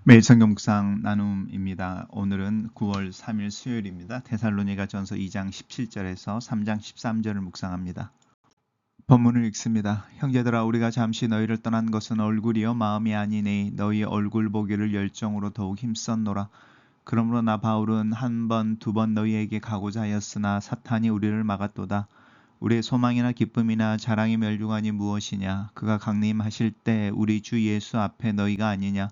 매일 성경 묵상 나눔입니다. 오늘은 9월 3일 수요일입니다. 데살로니가전서 2장 17절에서 3장 13절을 묵상합니다. 본문을 읽습니다. 형제들아, 우리가 잠시 너희를 떠난 것은 얼굴이요 마음이 아니니 너희 얼굴 보기를 열정으로 더욱 힘썼노라. 그러므로 나 바울은 한 번, 두 번 너희에게 가고자 하였으나 사탄이 우리를 막았도다. 우리의 소망이나 기쁨이나 자랑의 멸류관이 무엇이냐? 그가 강림하실 때 우리 주 예수 앞에 너희가 아니냐?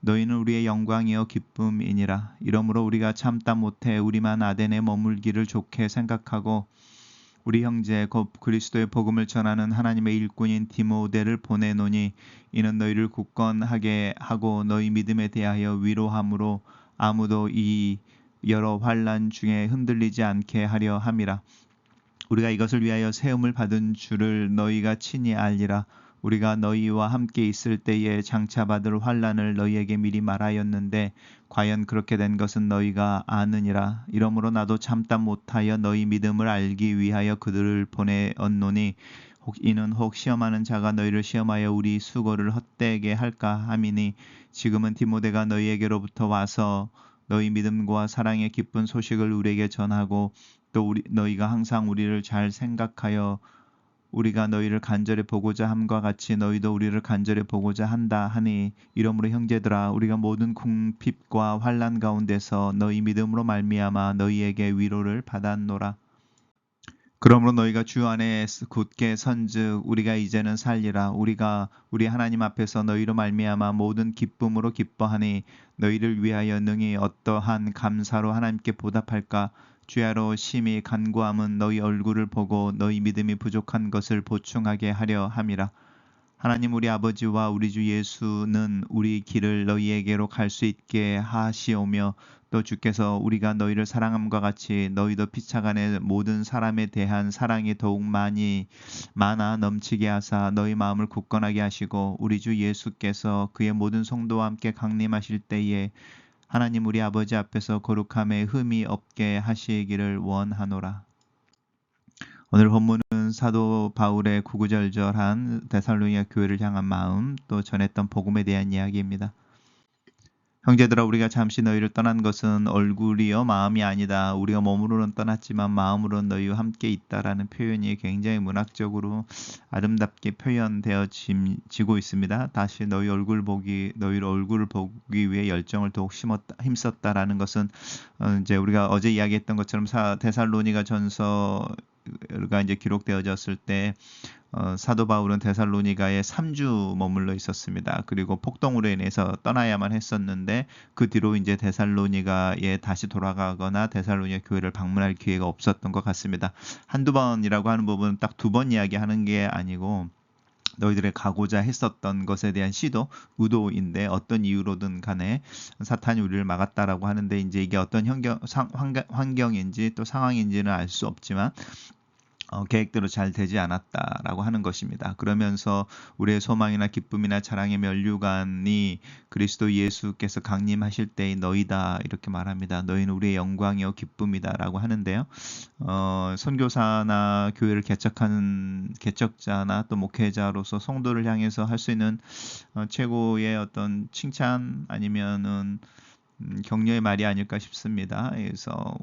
너희는 우리의 영광이요 기쁨이니라. 이러므로 우리가 참다 못해 우리만 아덴에 머물기를 좋게 생각하고 우리 형제 곧 그리스도의 복음을 전하는 하나님의 일꾼인 디모데를 보내노니 이는 너희를 굳건하게 하고 너희 믿음에 대하여 위로함으로 아무도 이 여러 환난 중에 흔들리지 않게 하려 함이라. 우리가 이것을 위하여 세움을 받은 줄을 너희가 친히 알리라. 우리가 너희와 함께 있을 때에 장차 받을 환난을 너희에게 미리 말하였는데 과연 그렇게 된 것은 너희가 아느니라. 이러므로 나도 참다 못하여 너희 믿음을 알기 위하여 그들을 보내었노니 이는 혹 시험하는 자가 너희를 시험하여 우리 수고를 헛되게 할까 함이니 지금은 디모데가 너희에게로부터 와서 너희 믿음과 사랑의 기쁜 소식을 우리에게 전하고 또 너희가 항상 우리를 잘 생각하여 우리가 너희를 간절히 보고자 함과 같이 너희도 우리를 간절히 보고자 한다 하니 이러므로 형제들아, 우리가 모든 궁핍과 환난 가운데서 너희 믿음으로 말미암아 너희에게 위로를 받았노라. 그러므로 너희가 주 안에 굳게 선즉 우리가 이제는 살리라. 우리가 우리 하나님 앞에서 너희로 말미암아 모든 기쁨으로 기뻐하니 너희를 위하여 능히 어떠한 감사로 하나님께 보답할까. 주야로 심히 간구함은 너희 얼굴을 보고 너희 믿음이 부족한 것을 보충하게 하려 함이라. 하나님 우리 아버지와 우리 주 예수는 우리 길을 너희에게로 갈 수 있게 하시오며 또 주께서 우리가 너희를 사랑함과 같이 너희도 피차간의 모든 사람에 대한 사랑이 더욱 많아 넘치게 하사 너희 마음을 굳건하게 하시고 우리 주 예수께서 그의 모든 성도와 함께 강림하실 때에 하나님 우리 아버지 앞에서 거룩함에 흠이 없게 하시기를 원하노라. 오늘 본문은 사도 바울의 구구절절한 데살로니가 교회를 향한 마음, 또 전했던 복음에 대한 이야기입니다. 형제들아, 우리가 잠시 너희를 떠난 것은 얼굴이요 마음이 아니다. 우리가 몸으로는 떠났지만 마음으로는 너희와 함께 있다라는 표현이 굉장히 문학적으로 아름답게 표현되어지고 있습니다. 다시 너희를 얼굴을 보기 위해 열정을 더욱 힘썼다라는 것은 이제 우리가 어제 이야기했던 것처럼 데살로니가 전서가 이제 기록되어졌을 때 사도 바울은 데살로니가에 3주 머물러 있었습니다. 그리고 폭동으로 인해서 떠나야만 했었는데 그 뒤로 이제 데살로니가에 다시 돌아가거나 데살로니가 교회를 방문할 기회가 없었던 것 같습니다. 한두 번이라고 하는 부분은 딱 두 번 이야기하는 게 아니고 너희들의 가고자 했었던 것에 대한 의도인데 어떤 이유로든 간에 사탄이 우리를 막았다라고 하는데 이제 이게 어떤 환경인지 또 상황인지는 알 수 없지만 계획대로 잘 되지 않았다라고 하는 것입니다. 그러면서 우리의 소망이나 기쁨이나 자랑의 면류관이 그리스도 예수께서 강림하실 때의 너희다 이렇게 말합니다. 너희는 우리의 영광이요 기쁨이다라고 하는데요. 선교사나 교회를 개척하는 개척자나 또 목회자로서 성도를 향해서 할 수 있는 최고의 어떤 칭찬 아니면은 격려의 말이 아닐까 싶습니다. 그래서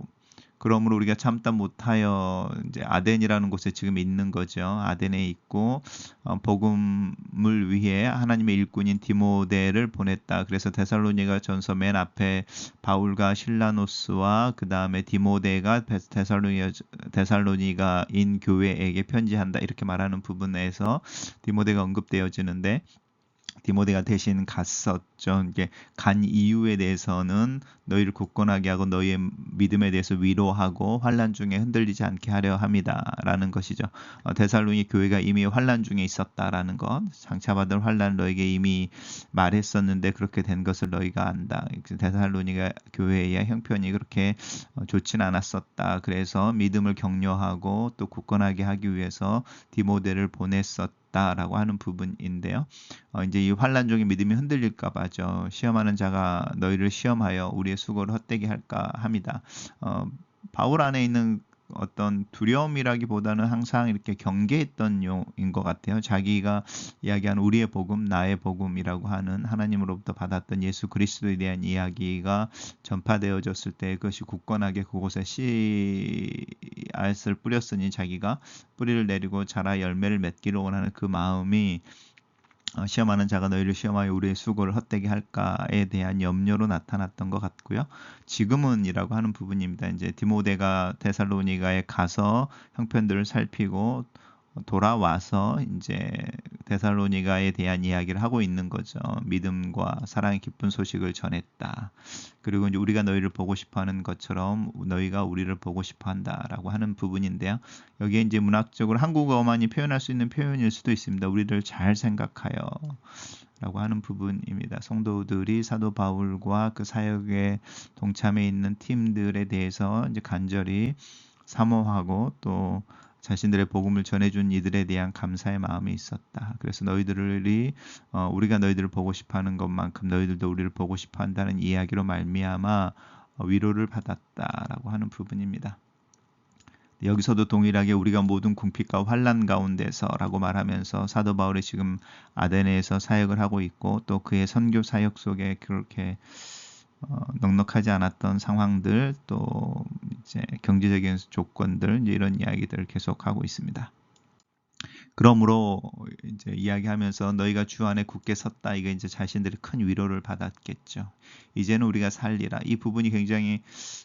그러므로 우리가 참다 못하여 이제 아덴이라는 곳에 지금 있는 거죠. 아덴에 있고 복음을 위해 하나님의 일꾼인 디모데를 보냈다. 그래서 데살로니가 전서 맨 앞에 바울과 실라노스와 그 다음에 디모데가 데살로니가인 교회에게 편지한다 이렇게 말하는 부분에서 디모데가 언급되어지는데 디모데가 대신 갔었죠. 이게 간 이유에 대해서는 너희를 굳건하게 하고 너희의 믿음에 대해서 위로하고 환난 중에 흔들리지 않게 하려 함이다라는 것이죠. 데살로니 교회가 이미 환난 중에 있었다라는 것, 장차 받을 환난 너에게 이미 말했었는데 그렇게 된 것을 너희가 안다. 데살로니가 교회의 형편이 그렇게 좋진 않았었다. 그래서 믿음을 격려하고 또 굳건하게 하기 위해서 디모데를 보냈었다. 라고 하는 부분인데요. 이제 이 환난 중에 믿음이 흔들릴까 봐죠. 시험하는 자가 너희를 시험하여 우리의 수고를 헛되게 할까 합니다. 바울 안에 있는 어떤 두려움이라기보다는 항상 이렇게 경계했던 용인 것 같아요. 자기가 이야기하는 우리의 복음, 나의 복음이라고 하는 하나님으로부터 받았던 예수 그리스도에 대한 이야기가 전파되어졌을 때 그것이 굳건하게 그곳에 씨앗을 뿌렸으니 자기가 뿌리를 내리고 자라 열매를 맺기를 원하는 그 마음이 시험하는 자가 너희를 시험하여 우리의 수고를 헛되게 할까에 대한 염려로 나타났던 것 같고요. 지금은이라고 하는 부분입니다. 이제 디모데가 데살로니가에 가서 형편들을 살피고 돌아와서 이제 데살로니가에 대한 이야기를 하고 있는 거죠. 믿음과 사랑의 기쁜 소식을 전했다. 그리고 이제 우리가 너희를 보고 싶어하는 것처럼 너희가 우리를 보고 싶어한다라고 하는 부분인데요. 여기에 이제 문학적으로 한국어만이 표현할 수 있는 표현일 수도 있습니다. 우리를 잘 생각하여 라고 하는 부분입니다. 성도들이 사도 바울과 그 사역에 동참해 있는 팀들에 대해서 이제 간절히 사모하고 또 자신들의 복음을 전해준 이들에 대한 감사의 마음이 있었다. 그래서 너희들이 우리가 너희들을 보고 싶어하는 것만큼 너희들도 우리를 보고 싶어한다는 이야기로 말미암아 위로를 받았다라고 하는 부분입니다. 여기서도 동일하게 우리가 모든 궁핍과 환난 가운데서라고 말하면서 사도 바울이 지금 아데네에서 사역을 하고 있고 또 그의 선교 사역 속에 그렇게 넉넉하지 않았던 상황들 또 이제 경제적인 조건들 이제 이런 이야기들을 계속하고 있습니다. 그러므로 이제 이야기하면서 너희가 주 안에 굳게 섰다. 이게 이제 자신들이 큰 위로를 받았겠죠. 이제는 우리가 살리라. 이 부분이 굉장히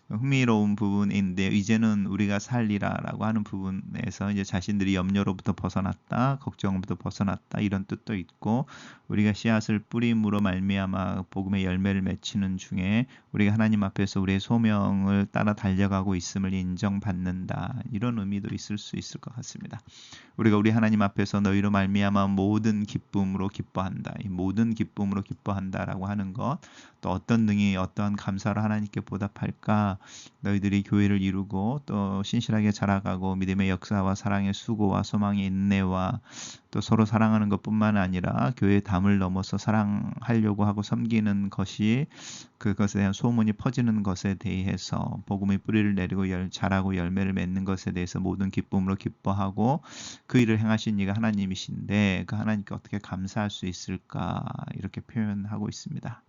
흥미로운 부분인데 이제는 우리가 살리라라고 하는 부분에서 이제 자신들이 염려로부터 벗어났다, 걱정부터 벗어났다 이런 뜻도 있고 우리가 씨앗을 뿌림으로 말미암아 복음의 열매를 맺히는 중에 우리가 하나님 앞에서 우리의 소명을 따라 달려가고 있음을 인정받는다. 이런 의미도 있을 수 있을 것 같습니다. 우리가 우리 하나님 앞에서 너희로 말미암아 모든 기쁨으로 기뻐한다. 이 모든 기쁨으로 기뻐한다라고 하는 것, 또 어떤 등이 어떠한 감사로 하나님께 보답할까? 너희들이 교회를 이루고 또 신실하게 자라가고 믿음의 역사와 사랑의 수고와 소망의 인내와 또 서로 사랑하는 것뿐만 아니라 교회의 담을 넘어서 사랑하려고 하고 섬기는 것이 그것에 대한 소문이 퍼지는 것에 대해서 복음의 뿌리를 내리고 자라고 열매를 맺는 것에 대해서 모든 기쁨으로 기뻐하고 그 일을 행하신 이가 하나님이신데 그 하나님께 어떻게 감사할 수 있을까 이렇게 표현하고 있습니다.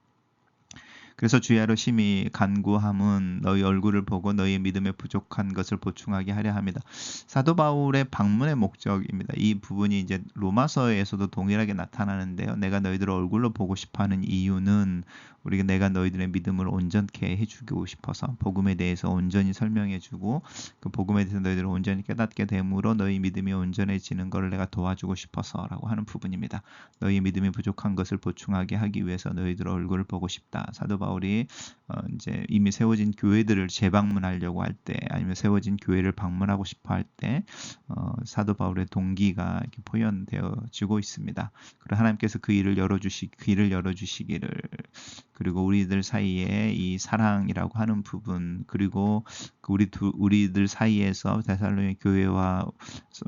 그래서 주야로 심히 간구함은 너희 얼굴을 보고 너희의 믿음에 부족한 것을 보충하게 하려 합니다. 사도 바울의 방문의 목적입니다. 이 부분이 이제 로마서에서도 동일하게 나타나는데요. 내가 너희들을 얼굴로 보고 싶어하는 이유는 우리가 내가 너희들의 믿음을 온전케 해주고 싶어서 복음에 대해서 온전히 설명해주고 그 복음에 대해서 너희들을 온전히 깨닫게 됨으로 너희 믿음이 온전해지는 것을 내가 도와주고 싶어서라고 하는 부분입니다. 너희 믿음이 부족한 것을 보충하게 하기 위해서 너희들의 얼굴을 보고 싶다. 사도 바울이 이제 이미 세워진 교회들을 재방문하려고 할 때 아니면 세워진 교회를 방문하고 싶어 할 때 사도 바울의 동기가 이렇게 표현되어지고 있습니다. 그리고 하나님께서 그 길을 열어주시기를 그리고 우리들 사이에 이 사랑이라고 하는 부분 그리고 우리들 사이에서 데살로니가 교회와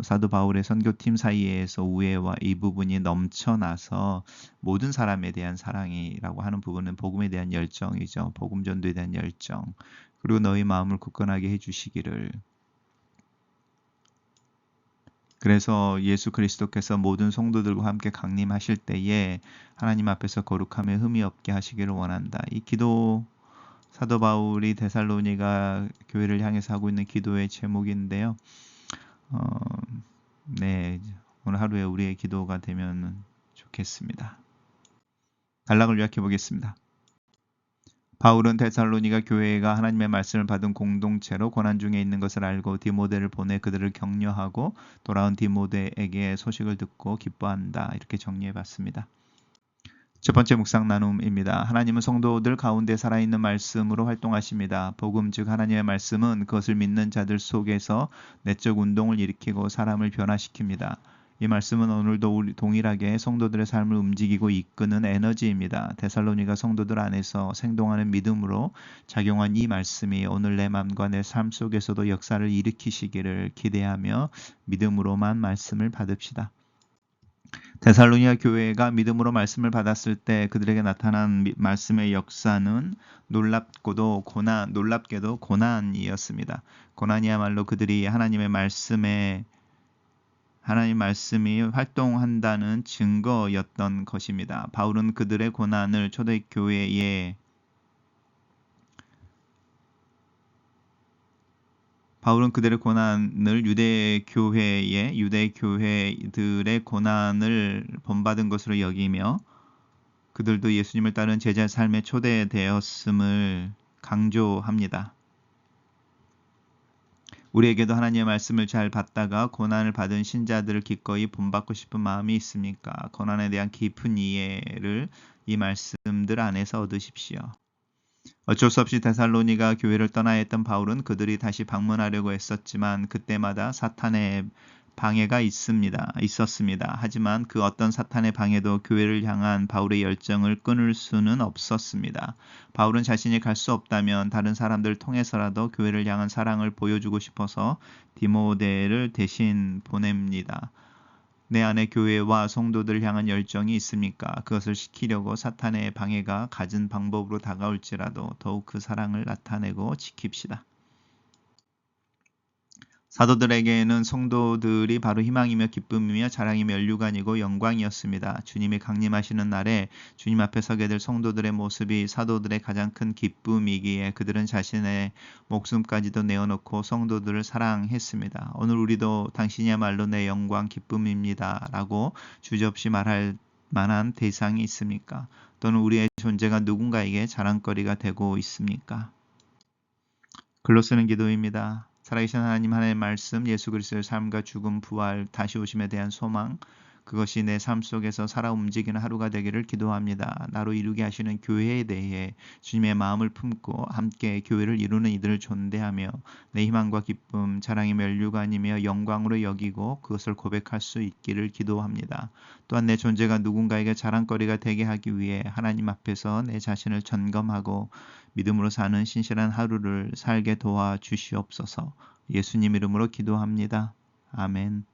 사도 바울의 선교팀 사이에서 우애와 이 부분이 넘쳐나서 모든 사람에 대한 사랑이라고 하는 부분은 복음에 대한 열정이죠. 복음 전도에 대한 열정. 그리고 너희 마음을 굳건하게 해주시기를. 그래서 예수 그리스도께서 모든 성도들과 함께 강림하실 때에 하나님 앞에서 거룩함에 흠이 없게 하시기를 원한다. 이 기도 사도 바울이 데살로니가 교회를 향해서 하고 있는 기도의 제목인데요. 네, 오늘 하루에 우리의 기도가 되면 좋겠습니다. 단락을 요약해 보겠습니다. 바울은 데살로니가 교회가 하나님의 말씀을 받은 공동체로 고난 중에 있는 것을 알고 디모데를 보내 그들을 격려하고 돌아온 디모데에게 소식을 듣고 기뻐한다. 이렇게 정리해 봤습니다. 첫 번째 묵상 나눔입니다. 하나님은 성도들 가운데 살아있는 말씀으로 활동하십니다. 복음 즉 하나님의 말씀은 그것을 믿는 자들 속에서 내적 운동을 일으키고 사람을 변화시킵니다. 이 말씀은 오늘도 동일하게 성도들의 삶을 움직이고 이끄는 에너지입니다. 데살로니가 성도들 안에서 생동하는 믿음으로 작용한 이 말씀이 오늘 내 마음과 내 삶 속에서도 역사를 일으키시기를 기대하며 믿음으로만 말씀을 받읍시다. 데살로니가 교회가 믿음으로 말씀을 받았을 때 그들에게 나타난 말씀의 역사는 놀랍게도 고난이었습니다. 고난이야말로 그들이 하나님 말씀이 활동한다는 증거였던 것입니다. 바울은 그들의 고난을 유대 교회들의 고난을 본받은 것으로 여기며 그들도 예수님을 따른 제자 삶에 초대되었음을 강조합니다. 우리에게도 하나님의 말씀을 잘 받다가 고난을 받은 신자들을 기꺼이 본받고 싶은 마음이 있습니까? 고난에 대한 깊은 이해를 이 말씀들 안에서 얻으십시오. 어쩔 수 없이 데살로니가 교회를 떠나야 했던 바울은 그들이 다시 방문하려고 했었지만 그때마다 사탄의 방해가 있었습니다. 하지만 그 어떤 사탄의 방해도 교회를 향한 바울의 열정을 끊을 수는 없었습니다. 바울은 자신이 갈 수 없다면 다른 사람들을 통해서라도 교회를 향한 사랑을 보여주고 싶어서 디모데를 대신 보냅니다. 내 안에 교회와 성도들을 향한 열정이 있습니까? 그것을 시키려고 사탄의 방해가 갖은 방법으로 다가올지라도 더욱 그 사랑을 나타내고 지킵시다. 사도들에게는 성도들이 바로 희망이며 기쁨이며 자랑이며 멸류관이고 영광이었습니다. 주님이 강림하시는 날에 주님 앞에 서게 될 성도들의 모습이 사도들의 가장 큰 기쁨이기에 그들은 자신의 목숨까지도 내어놓고 성도들을 사랑했습니다. 오늘 우리도 당신이야말로 내 영광 기쁨입니다 라고 주저없이 말할 만한 대상이 있습니까? 또는 우리의 존재가 누군가에게 자랑거리가 되고 있습니까? 글로 쓰는 기도입니다. 살아계신 하나님의 말씀, 예수 그리스도의 삶과 죽음, 부활, 다시 오심에 대한 소망, 그것이 내 삶 속에서 살아 움직이는 하루가 되기를 기도합니다. 나로 이루게 하시는 교회에 대해 주님의 마음을 품고 함께 교회를 이루는 이들을 존대하며 내 희망과 기쁨, 자랑이 멸류관이며 영광으로 여기고 그것을 고백할 수 있기를 기도합니다. 또한 내 존재가 누군가에게 자랑거리가 되게 하기 위해 하나님 앞에서 내 자신을 점검하고 믿음으로 사는 신실한 하루를 살게 도와주시옵소서. 예수님 이름으로 기도합니다. 아멘.